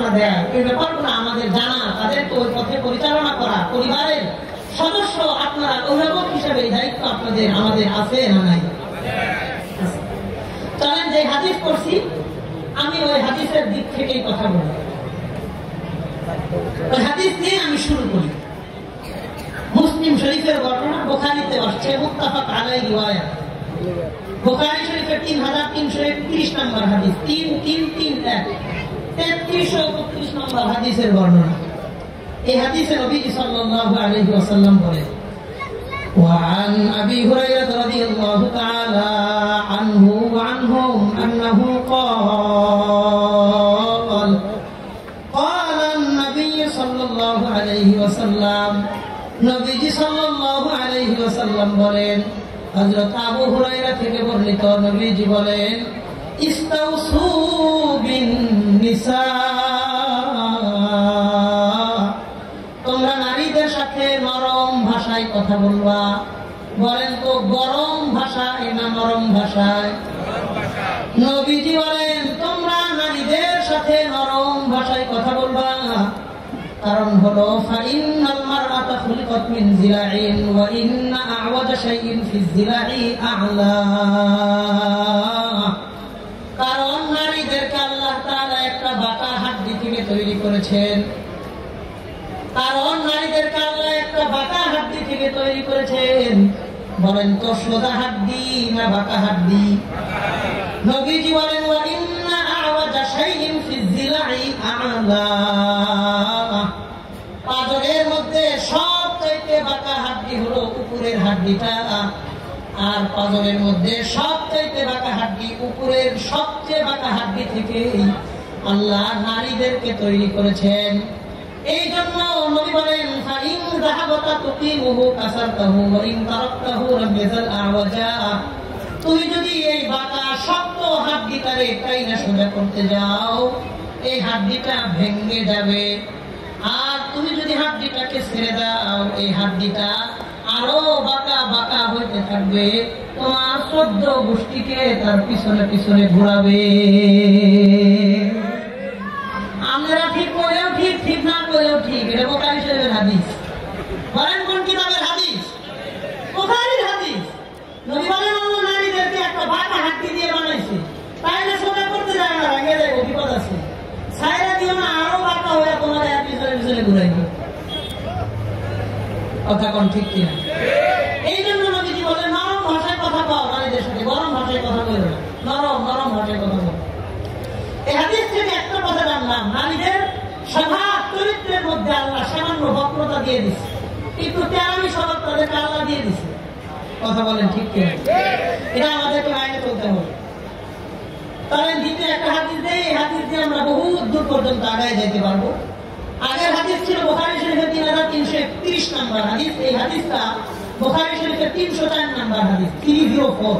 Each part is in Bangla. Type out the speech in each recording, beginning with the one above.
নির্দেশনা দেয়, এই ব্যাপারগুলো আমাদের জানা, তাদেরকে ওই পথে পরিচালনা করা, পরিবারের সদস্য আপনারা অভিভাবক হিসেবে এই দায়িত্ব আপনাদের আমাদের আছে না নাই? চলেন যে হাদিস পড়ছি আমি ওই হাদিসের দিক থেকেই কথা বলি। ওই হাদিস দিয়ে আমি শুরু করি। মুসলিম শরীফের ঘটনা, বুখারীতে আসছে, মুত্তাফাক আলাইহি রিওয়ায়াত। বুখারী শরীফের 3331 নম্বর হাদিস, 3331 3332 নম্বর হাদিসের বর্ণনা। এই হাদিসে নবীজি সাল্লাল্লাহু আলাইহি ওয়াসাল্লাম বলেন, وعن أبي هريرة رضي الله تعالى عنه وعنهم أنه قال قال النبي صلى الله عليه وسلم নবীজি সাল্লাল্লাহু আলাইহি ওয়াসাল্লাম বলেন, হযরত আবু হুরায়রা থেকে বর্ণিত, নবীজি বলেন, ইস্তাউসু বিন নিসা, তোমরা নারীদের সাথে নরম ভাষায় কথা বলবা। বলেন তো গরম ভাষায় না নরম ভাষায়? নবীজি বলেন তোমরা নারীদের সাথে নরম ভাষায় কথা বলবা। কারণ হলো ফাইন্নাল মারআতা খুলিকাত মিন জিলাইন ওয়া ইন্না আ'ওয়াজা শাইইন ফিজ জিলাই আ'লা। কারণ নারীদেরকে আল্লাহ তাআলা একটা বাঁকা হাড্ডি থেকে তৈরি করেছেন। কারণ নারীদেরকে আল্লাহ একটা বাঁকা হাড্ডি থেকে তৈরি করেছেন। বলেন তো সোজা হাড্ডি না বাঁকা হাড্ডি? নবীজি বলেন ওয়া ইন্না আ'ওয়াজা শাইইন ফিজ জিলাই আ'লা। পাজরের মধ্যে সবচেয়ে বাঁকা হাড্ডি হলো উপরের হাড্ডিটা, আর পাজরের মধ্যে সবচেয়ে বাঁকা হাড্ডি উপরের সবচেয়ে বাঁকা হাড্ডি থেকে আল্লাহ নারীদেরকে তৈরি করেছেন। এই জন্য নবী বলেন ফাইন যাহাবাতা তুকিমুহু কাসারতাহু ওয়া ইন তারাকতাহু লাম ইয়াজাল আ'ওয়াজা। তুমি যদি এই বাঁকা শক্ত হাড্ডিটারে কাইনা সোজা করতে যাও, এই হাড্ডিটা ভেঙে যাবে। আর তুমি যদি হাড্ডিটাকে ছেড়ে দাও, এই হাড্ডিটা আরো বাঁকা বাঁকা হইতে থাকবে, তোমার 14 গোষ্ঠীকে তার পিছনে পিছনে ঘোরাবে। আমরা ঠিক করেও ঠিক, ঠিক না করেও ঠিক। এটা বুখারী শরীফের হাদিস। বলেন কোন কিতাবের হাদিস? বুখারীর হাদিস। নবী বলেন আল্লাহ নারীদেরকে একটা বাঁকা হাড্ডি দিয়ে বানাইছে, তাই না সোজা করতে যায় না, ভেঙে যাবে, বিপদ আছে। ছাইরা দিও না, আরো বাঁকা হয়ে তোমার এক পিছনে পিছনে ঘুরাইবে। কথা কোন ঠিক কিনা? এই জন্য নবীজি বলেন নরম ভাষায় কথা কও নারীদের সাথে, গরম ভাষায় কথা বলো না, নরম নরম ভাষায় কথা বলো। এই হাদিস থেকে একটা কথা জানলাম, নারীদের স্বভাব চরিত্রের মধ্যে আল্লাহ সামান্য বক্রতা দিয়ে দিচ্ছে, একটু তেরামি স্বভাব তাদেরকে আল্লাহ দিয়ে দিচ্ছে। কথা বলেন ঠিক কিনা? এটা আমাদেরকে মাইনে চলতে হবে। তাহলে দ্বিতীয় একটা হাদিস দেই, এই হাদিস দিয়ে আমরা বহু দূর পর্যন্ত আগায় যেতে পারবো। আগের হাদিস ছিল বুখারী শরীফের 3331 নম্বর হাদিস। এই হাদিসটা বুখারী শরীফের 304 নম্বর হাদিস, 304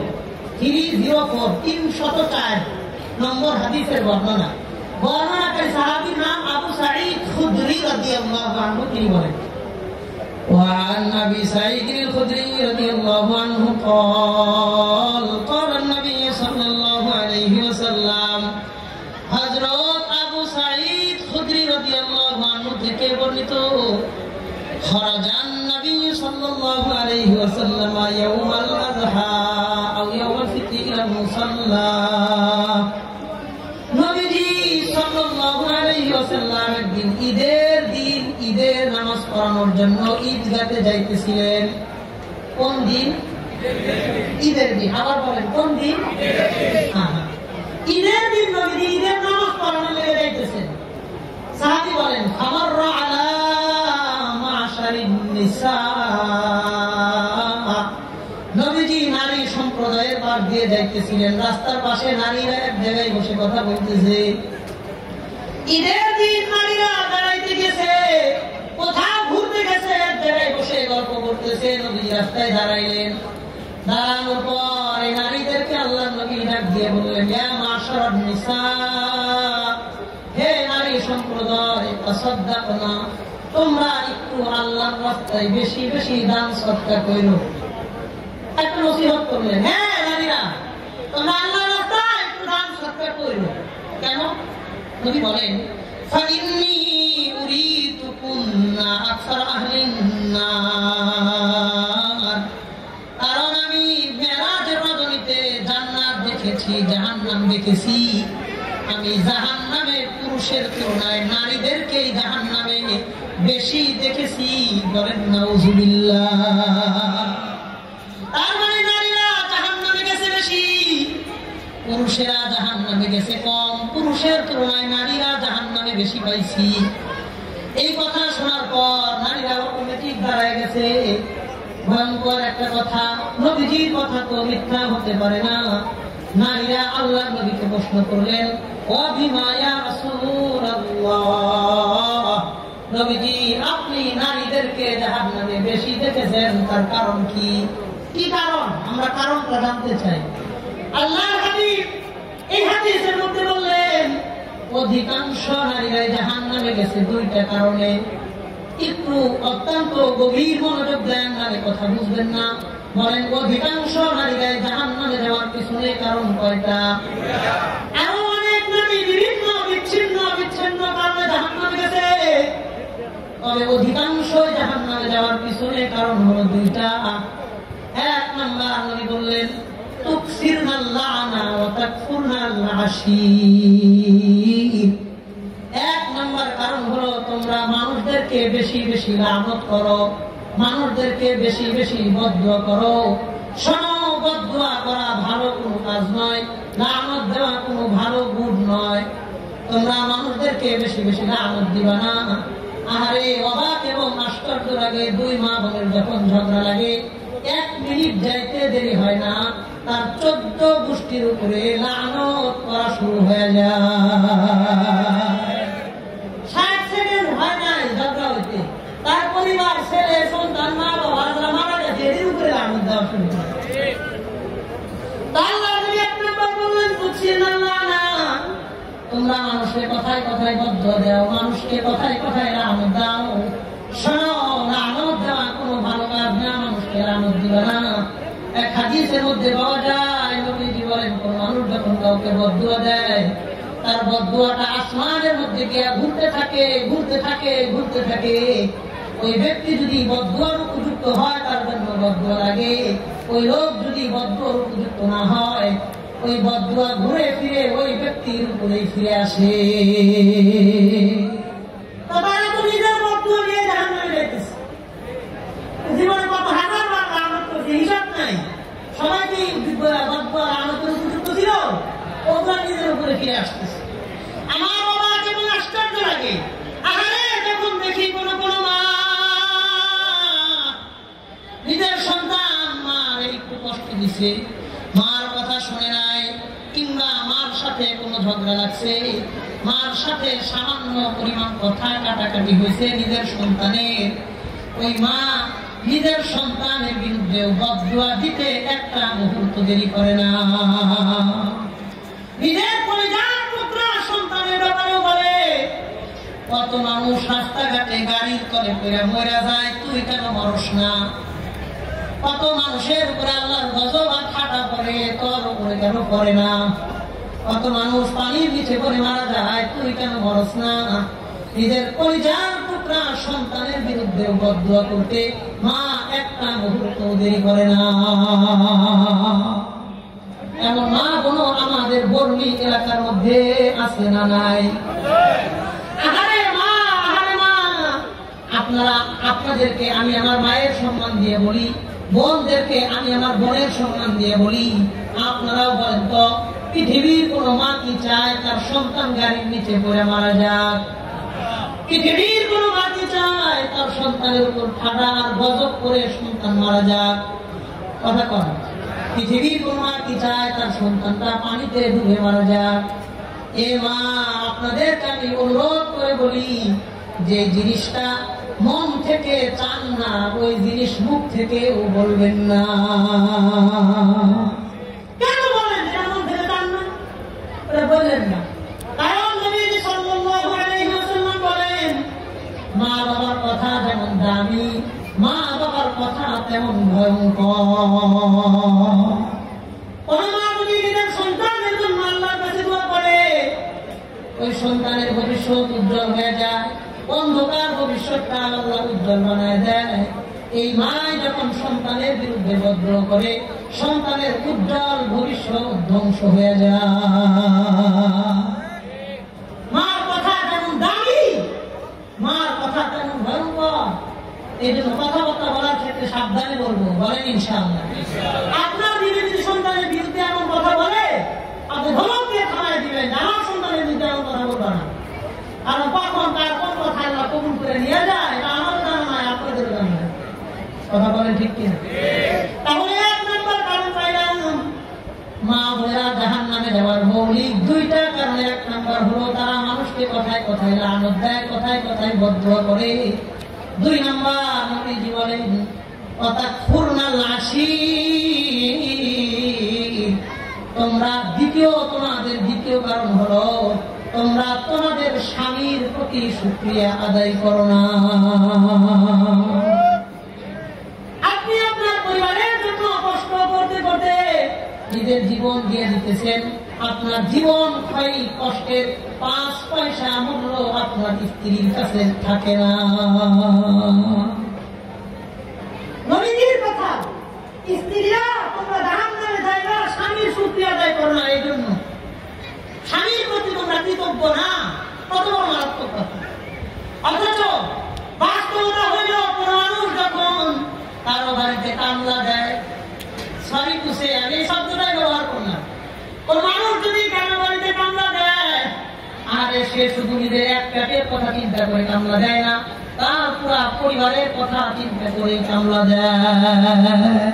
304 নম্বর হাদিসের বর্ণনা। বর্ণনাকারী সাহাবীর নাম আবু সাঈদ খুদরি রাদিয়াল্লাহু আনহু। তিনি বলেন وعن أبي سعيد الخدري رضي الله عنه قال قال النبي صلى الله عليه وسلم حضرت أبو سعيد خدري رضي الله عنه থেকে বর্ণিত خرج النبي صلى الله عليه وسلم يوم الأضحى أو يوم الفطر إلى المصلى। নবীজি সাল্লাল্লাহু আলাইহি ওয়াসাল্লাম একদিন ঈদের নামাজ পড়ানোর জন্য ঈদগাহে যাইতেছিলেন। কোন দিন? ঈদের দিন। আবার বলেন কোন দিন? ঈদের দিন নবীজি ঈদের নামাজ পড়ানোর লেগে যাইতেছেন। সাহাবী বলেন ফামাররা আলা মাশারিন নিসা। নবীজি নারী সম্প্রদায়ের পার দিয়ে যাইতেছিলেন, রাস্তার পাশে নারীরা এক জায়গায় বসে কথা বলতেছে। ঈদের দিন নারীরা বেড়াইতে গেছে, কোথাও ঘুরতে গেছে, এক জায়গায় বসে গল্প করতেছে। নবী রাস্তায় দাঁড়াইলেন, দাঁড়ানোর পর এই নারীদেরকে আল্লাহ নবী ডাক দিয়ে বললেন ইয়া মাশারান নিসা, হে নারী সম্প্রদায়, তাসাদদাকনা, তোমরা একটু আল্লাহর রাস্তায় বেশি বেশি দান সদকা করো। একটা নসিহত করলেন, হ্যাঁ নারীরা তোমরা আল্লাহর রাস্তায় একটু দান সদকা করো। কেন? নবী বলেন ফাইন্নী উরিতুকুন্না আকসার আহলিন নার। কারণ আমি মেরাজের রজনীতে জান্নাত দেখেছি, জাহান্নাম দেখেছি। আমি জাহান্নামে পুরুষের তুলনায় নারীদেরকেই জাহান্নামে বেশি দেখেছি। বলেন নাউজুবিল্লাহ। তার মানে নারীরা জাহান্নামে গেছে বেশি, পুরুষেরা জাহান্নামে গেছে কম। পুরুষের তুলনায় নারীরা জাহান্নামে বেশি পাইছি। এই কথা শোনার পর নারীরা অটোমেটিক দাঁড়ায় গেছে। ভয়ঙ্কর একটা কথা, নবীজির কথা তো মিথ্যা হতে পারে না। নারীরা আল্লাহর নবীকে প্রশ্ন করলেন, ও বিমা ইয়া রাসূলুল্লাহ, নবীজি আপনি নারীদেরকে জাহান্নামে বেশি দেখেছেন, তার কারণ কি? কি কারণ? আমরা কারণটা জানতে চাই। আল্লাহর হাবিব এই হাদিসের মধ্যে বললেন, অধিকাংশ নারীরা জাহান্নামে গেছে দুইটা কারণে। একটু অত্যন্ত গভীর মনোযোগ দেন, নারী কথা বুঝবেন না। বলেন, অধিকাংশ নারীরা জাহান্নামে যাওয়ার পিছনে কারণ কয়টা? আরো অনেক নারী বিভিন্ন বিচ্ছিন্ন বিচ্ছিন্ন কারণে জাহান্নামে গেছে, তবে অধিকাংশ জাহান্নামে যাওয়ার পিছনে কারণ হলো দুইটা। এক নাম্বার নবী বললেন, তুকসিরনাল লানা ওয়া তাকফুরনাল আশীর। এক নাম্বার কারণ হলো তোমরা মানুষদেরকে বেশি বেশি লানত করো, মানুষদেরকে বেশি বেশি বদদুয়া করো। শোনো, বদদুয়া করা ভালো কোনো কাজ নয়, লানত দেওয়া কোনো ভালো গুণ নয়। তোমরা মানুষদেরকে বেশি বেশি লানত দিবা না। আরে অবাক এবং আশ্চর্য লাগে, দুই মা বোনের যখন ঝগড়া লাগে 1 মিনিট যাইতে দেরি হয় না, তার 14 গোষ্ঠীর উপরে লানত করা শুরু হয়ে যায়। 60 সেকেন্ড হয় নাই ঝগড়া হইতে, তার পরিবার, ছেলে, সন্তান, মা বাবা যারা মারা গেছে এদের উপরে লানত দেওয়া শুরু করে। তোমরা মানুষের কথায় কথায় বদদুয়া দাও, মানুষকে কথায় কথায় লানত দাও। শোনো, লানত দেওয়া কোনো ভালো কাজ না, মানুষকে লানত দিবা না। এক হাদিসের মধ্যে পাওয়া যায়, নবীজি বলেন, কোন মানুষ যখন কাউকে বদদুয়া দেয়, তার বদদুয়াটা আসমানের মধ্যে গিয়ে ঘুরতে থাকে ঘুরতে থাকে ঘুরতে থাকে। ওই ব্যক্তি যদি বদদুয়ার উপযুক্ত হয় তার জন্য বদদুয়া লাগে, ওই লোক যদি বদদুয়ার উপযুক্ত না হয় ওই বদদুয়া ঘুরে ফিরে ওই ব্যক্তির উপরে ফিরে আসে। জীবনে কত হাজার বার লানত করছে, হিসাব নাই। সবাই কি বদদুয়া লানতের উপযুক্ত ছিল? ওরা নিজের উপরে ফিরে আসতেছে। আমার বাবা যেমন আশ্চর্য লাগে, আরে যখন দেখি কোন কোন মা নিজের সন্তান মার একটু কষ্ট দিছে, মার কথা শুনে নাই, কিংবা মার সাথে কোনো ঝগড়া লাগছে, মার সাথে সামান্য পরিমাণ কথা কাটাকাটি হয়েছে নিজের সন্তানের, ওই মা নিজের সন্তানের বিরুদ্ধে বদদুয়া দিতে একটা মুহূর্ত দেরি করে না। নিজের পরিবার পুত্র সন্তানের ব্যাপারেও বলে, কত মানুষ রাস্তাঘাটে গাড়ির তলে পড়ে মরে যায়, তুই কেন মরস না? কত মানুষের উপরে আল্লাহর গজব আর ঠাটা পড়ে, তোর উপরে কেন পড়ে না? কত মানুষ পানির নিচে পড়ে মারা যায়, তুই কেন মরস না? নিজের পরিবার পুত্র সন্তানের বিরুদ্ধে বদদুয়া করতে মা একটা মুহূর্ত দেরি করে না। এমন মা বোন আমাদের বর্ণী এলাকার মধ্যে আছে না নাই? আহারে মা, আহারে মা, আপনারা, আপনাদেরকে আমি আমার মায়ের সম্মান দিয়ে বলি, বোনদেরকে আমি আমার বোনের সম্মান দিয়ে বলি, আপনারাও বলেন তো, পৃথিবীর কোন মা কি চায় তার সন্তান গাড়ির নিচে পড়ে মারা যাক? পৃথিবীর কোন মা কি চায় তার সন্তানের উপর ঠাডা আর গজব করে সন্তান মারা যাক? কথা কন। পৃথিবীর কোন মা কি চায় তার সন্তানটা পানিতে ডুবে মারা যাক? এ মা, আপনাদেরকে আমি অনুরোধ করে বলি, যে জিনিসটা মন থেকে চান না ওই জিনিস মুখ থেকেও বলবেন না। কেন বলেন মন থেকে চান না? বললেন না, কারণ নবী সাল্লাল্লাহু আলাইহি ওয়াসাল্লাম বলেন, মা বাবার কথা যেমন দামি, মা বাবার কথা তেমন ভয়ঙ্কর। কোন মা যদি নিজের সন্তানের জন্য আল্লাহর কাছে দোয়া করে, ওই সন্তানের ভবিষ্যৎ ভবিষ্যৎ উজ্জ্বল হয়ে যায়, অন্ধকার ভবিষ্যৎটা আল্লাহ উজ্জ্বল বানায় দেয়। এই মায় যখন সন্তানের বিরুদ্ধে বিদ্রোহ করে, সন্তানের উজ্জ্বল ভবিষ্যৎ ধ্বংস হয়ে যায়। মার কথা যেমন দামি, মার কথা তেমন ভয়ঙ্কর। এই জন্য কথাবার্তা বলার ক্ষেত্রে সাবধানে বলবো, বলেন ইনশাআল্লাহ। আপনার নিজের সন্তানের বিরুদ্ধে এমন কথা বলে আপনি ধমক দিয়ে থামায় দিবেন, আমার সন্তানের বিরুদ্ধে এমন কথা বলবো না। কারণ কখন তার কোন কথা আল্লাহ কবুল করে নিয়ে যায় আমার জানা নয়, আপনাদের জানা নয়। কথা বলেন ঠিক কিনা? তাহলে এক নম্বর কারণ পাইলাম মা বোনেরা জাহান্নামে যাওয়ার মৌলিক দুইটা কারণ। এক নম্বর হলো তারা মানুষকে কথায় কথায় লানত দেয়, কথায় কথায় বিদ্রোহ করে। দুই নম্বর নবীজি বলেন অতাকফুরনাল আশীর, তোমরা তোমাদের দ্বিতীয় কারণ হলো তোমরা তোমাদের স্বামীর প্রতি শুকরিয়া আদায় করো না। আপনি আপনার পরিবারের জন্য কষ্ট করতে করতে নিজের জীবন দিয়ে দিতেছেন, আপনার জীবন ক্ষয় কষ্টের 5 পয়সা মূল্য আপনার স্ত্রীর কাছে থাকে না। নবীজির কথা, স্ত্রীরা তোমরা জাহান্নামে যাইবা, স্বামীর শুকরিয়া আদায় করো না। এই জন্য স্বামীর প্রতি তোমরা কৃতজ্ঞ না, কত বড় মারাত্মক কথা। অথচ বাস্তবতা হইল কোন মানুষ যখন কারো বাড়িতে কামলা দেয়, সরি কুসে আমি এই শব্দটাই ব্যবহার করলাম, কোন মানুষ যদি কারো বাড়িতে কামলা দেয়, আরে সে শুধু নিজের এক পেটের কথা চিন্তা করে কামলা দেয় না, তার পুরা পরিবারের কথা চিন্তা করে কামলা দেয়।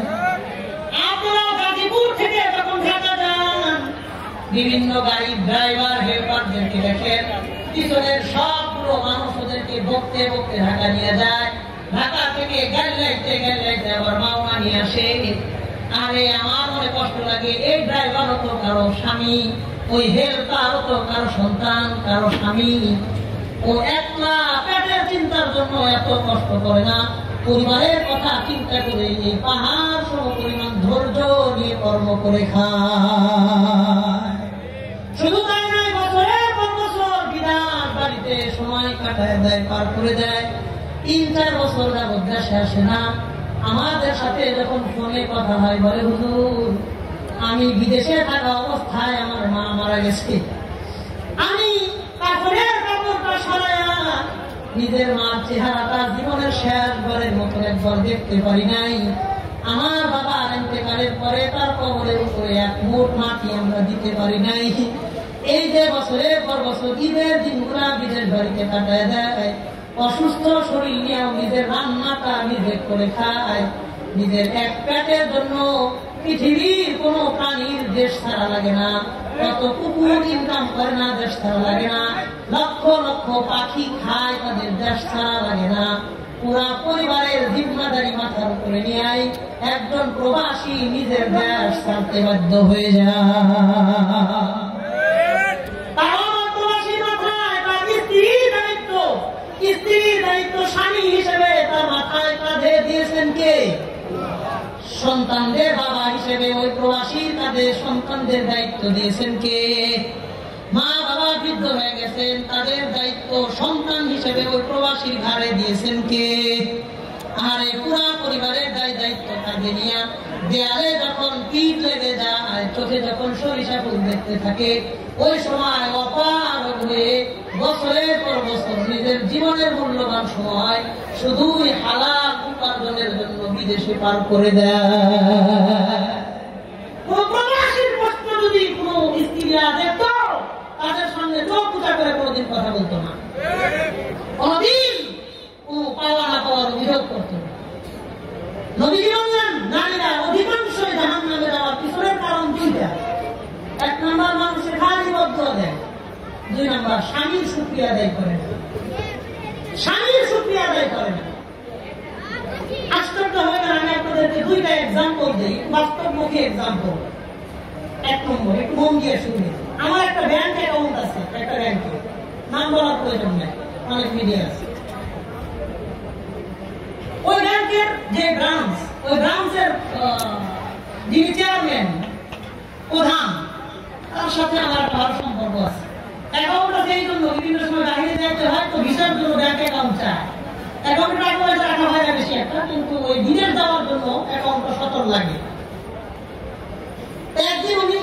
আপনারা গাজীপুর থেকে যখন ঢাকা যান, বিভিন্ন গাড়ির ড্রাইভার হেল্পারদেরকে দেখেন, পিছনের সবগুলো মানুষ ওদেরকে বকতে বকতে ঢাকা নিয়ে যায়। ঢাকা থেকে গাড়ি লাইতে আবার মাওনা নিয়ে আসে। আরে আমার মনে কষ্ট লাগে, এই ড্রাইভারও তো কারো স্বামী, ওই হেল্পারও তো কারো সন্তান, কারো স্বামী। ও একলা পেটের চিন্তার জন্য এত কষ্ট করে না, পরিবারের কথা চিন্তা করে এই পাহাড় সম পরিমাণ ধৈর্য নিয়ে কর্ম করে খায়। শুধু তাই নয়, বছরের পর বছর বিরাট বাড়িতে সময় কাটায় দেয়, পার করে দেয়। 3-4 বছর যাবত দেশে আসে না। আমাদের সাথে যখন ফোনে কথা হয় বলে, হুজুর আমি বিদেশে থাকা অবস্থায় আমার মা মারা গেছে, আমি কাপড়ের কাপড়টা সরাইয়া নিজের মার চেহারাটা জীবনের শেষ বারের মতো একবার দেখতে পারি নাই। আমার বাবা ইন্তেকালের পরে তার কবরের উপরে এক মুঠ মাটি আমরা দিতে পারি নাই। এই যে বছরের পর বছর ঈদের দিনগুলা বিদেশ বাড়িতে কাটায় দেয়, অসুস্থ শরীর নিয়েও নিজের রান্নাটা নিজে করে খায়। নিজের এক পেটের জন্য পৃথিবীর কোন প্রাণীর দেশ ছাড়া লাগে না, কত কুকুর ইনকাম করে না দেশ ছাড়া লাগে না, লক্ষ লক্ষ পাখি খায় তাদের দেশ ছাড়া লাগে না। পুরা পরিবারের জিম্মাদারি মাথার উপরে নিয়ে একজন প্রবাসী নিজের দেশ ছাড়তে বাধ্য হয়ে যায়। স্ত্রীর দায়িত্ব স্বামী হিসেবে তার মাথায় কাঁধে দিয়েছেন কে? সন্তানদের বাবা হিসেবে ওই প্রবাসীর কাঁধে সন্তানদের দায়িত্ব দিয়েছেন কে? মা বাবা বৃদ্ধ হয়ে গেছেন, তাদের দায়িত্ব সন্তান হিসেবে ওই প্রবাসীর ঘাড়ে দিয়েছেন কে? আর এই পুরা পরিবারের দায়িত্ব কাঁধে নিয়ে দেয়ালে যখন পিঠ লেগে যায়, চোখে যখন সরিষা ফুল দেখতে থাকে, ওই সময় অপার হয়ে বছরের পর বছর নিজের জীবনের মূল্যবান সময় শুধুই হালাল উপার্জনের জন্য বিদেশে পার করে দেয়। প্রবাসীর কষ্ট যদি কোন স্ত্রীরা দেখত, তাদের সামনে চোখ পূজা করে কোনদিন কথা বলতো না, কোনদিন কোন পাওয়া না পাওয়ার অভিযোগ করতো না। নবীজি বললেন নারীরা অধিকাংশই জাহান্নামে যাওয়ার পিছনের কারণ 2টা। 1 নম্বর মানুষের খালি বদুয়া দেয়, 2 নম্বর স্বামীর শুকরিয়া আদায় করে না। স্বামীর শুকরিয়া আদায় করে না। আশ্চর্য হয়ে গেল, আমি আপনাদেরকে 2টা এক্সাম্পল দিই, বাস্তবমুখী এক্সাম্পল। 1 নম্বর, একটু মন দিয়ে শুনবেন। আমার একটা ব্যাংক অ্যাকাউন্ট আছে, একটা ব্যাংকে, নাম বলার প্রয়োজন নেই, অনেক মিডিয়া আছে। ওই ব্যাংকের যে ব্রাঞ্চ, ওই ব্রাঞ্চের যিনি চেয়ারম্যান, প্রধান, তার সাথে আমার ভালো সম্পর্ক আছে। অ্যাকাউন্ট আছে এই জন্য বিভিন্ন সময় বাইরে যেতে হয়, তো ভিসার জন্য ব্যাংক অ্যাকাউন্ট চায়। অ্যাকাউন্টে টাকা পয়সা রাখা হয় না বেশি একটা, কিন্তু ওই বিদেশ যাওয়ার জন্য অ্যাকাউন্টটা সতর্ক লাগে। একদিন উনি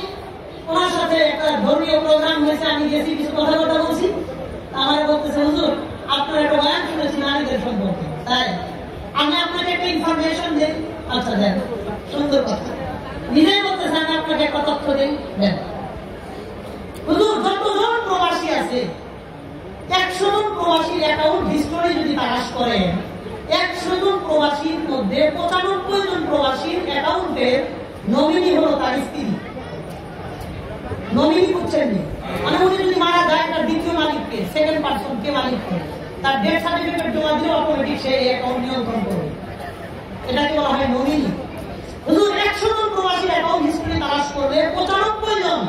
ওনার সাথে একটা ধর্মীয় প্রোগ্রাম হয়েছে, আমি গেছি, কিছু কথা বলছি। আমার বলতেছে, হুজুর আপনার একটা বয়ান শুনেছি নারীদের সম্পর্কে, তাই আমি আপনাকে একটা ইনফরমেশন দিই। আচ্ছা দেন, সুন্দর কথা। নিজেই বলতেছে আমি আপনাকে একটা তথ্য দিই, দেন। হুজুর যতজন প্রবাসী আছে 100 জন প্রবাসীর অ্যাকাউন্ট হিস্টোরি যদি তালাশ করেন, 100 জন প্রবাসীর মধ্যে 95 জন প্রবাসীর অ্যাকাউন্টের নমিনি হলো তার স্ত্রী। নমিনি বুঝছেন, মানে উনি যদি মারা যায় তার দ্বিতীয় মালিককে, সেকেন্ড পার্সনকে মালিককে তার ডেথ সার্টিফিকেট জমা দিয়ে অটোমেটিক সে অ্যাকাউন্ট নিয়ন্ত্রণ করবে। এটাকে বলা হয় নমিনি। হুজুর 100 জন প্রবাসীর অ্যাকাউন্ট হিস্ট্রি তালাশ করলে 95 জন